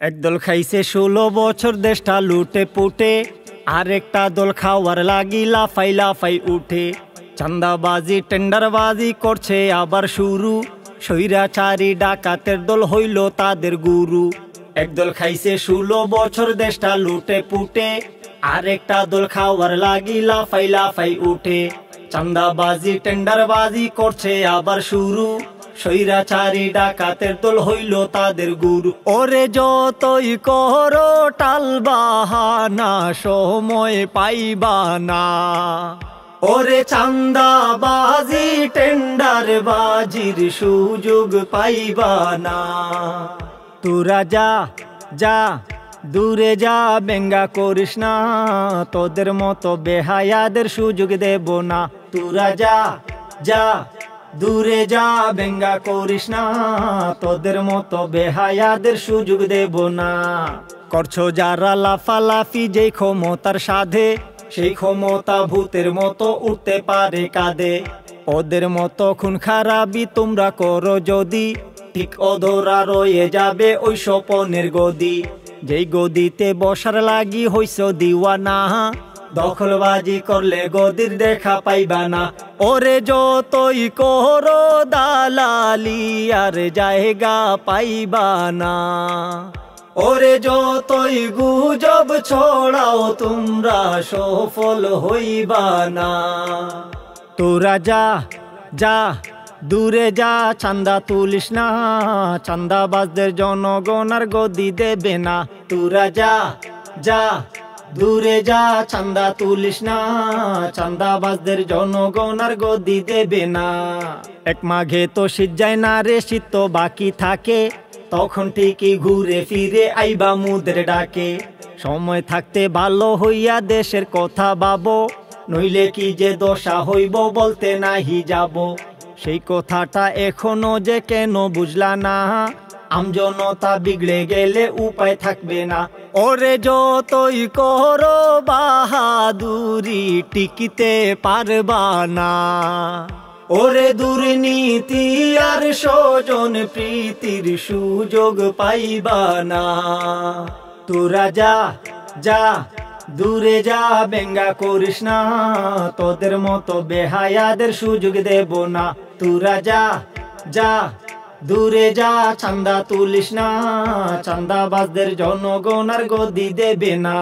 একদল খাইছে 16 বছর দেশটা লুটে পুটে, আরেকটা দল খাওয়ার লাগি লাফাই লাফাই উঠে। চান্দাবাজি টেন্ডারবাজি করছে আবার শুরু, স্বৈরাচারী ডাকাতের দল হইল তাদের গুরু। একদল খাইছে 16 বছর দেশটা লুটে পুটে, আরেকটা দল খাওয়ার লাগি লাফাই লাফাই উঠে। চান্দাবাজি টেন্ডারবাজি করছে আবার শুরু, স্বৈরাচারী ডাকাতের দল হইল তাদের গুরু। ওরে যতই করো টাল বাহানা, সময় পাইবা না। ওরে চান্দাবাজি টেন্ডার বাজির সুযোগ পাইবা না। তোরা যা যা দূরে যা, বেঙ্গা করিস না, তোদের মতো বেহায়াদের সুযোগ দেব না। তোরা যা যা দূরে যা, বেঙ্গা করিস না, তোদের মতো বেহায়াদের সুযোগ দেব না। করছো যারা লাফালাফি যেই ক্ষমতার সাধে, সেই ক্ষমতা ভূতের মতো উঠতে পারে কাঁধে। ওদের মতো খুন খারাপি তোমরা করো যদি, ঠিক অধরা রয়ে যাবে ওই স্বপনের গদি। যেই গদিতে বসার লাগি হইছ দিওয়ানা, দখলবাজি করলে গদির দেখা পাইবা না। ওরে যতই করো দালালি, আর জায়গা পাইবা না। ওরে যতই গুজব ছড়াও তোমরা সফল হইবা না। তোরা যা যা দূরে যা, চান্দা তুলিস না, চান্দাবাজদের জনগণ আর গদি দেবে না। তোরা যা যা দূরে যা, চান্দা তুলিস না, চান্দাবাজদের জনগণ আর গদি দেবে না। এক মাঘে তো শীত যায় না রে, শীত তো বাকি থাকে, তখন ঠিকই ঘুরে ফিরে আইবা মুদের ডাকে। সময় থাকতে ভালো হইয়া দেশের কথা ভাবো, নইলে কি যে দশা হইব বলতে নাহি যাব। সেই কথাটা এখনো যে কেন বুঝলা না, আমজনতা বিগড়ে গেলে উপায় থাকবে না। ওরে যতই করো বাহাদুরি, টিকিতে পারবা না। ওরে দুর্নীতি আর স্বজন প্রীতির সুযোগ পাইবা না। তোরা যা যা দূরে যা, বেঙ্গা করিস না, তোদের মতো বেহায়াদের সুযোগ দেব না। তোরা যা যা দূরে যা, চান্দা তুলিস না, চান্দাবাজদের জনগণ আর গদি দেবে না।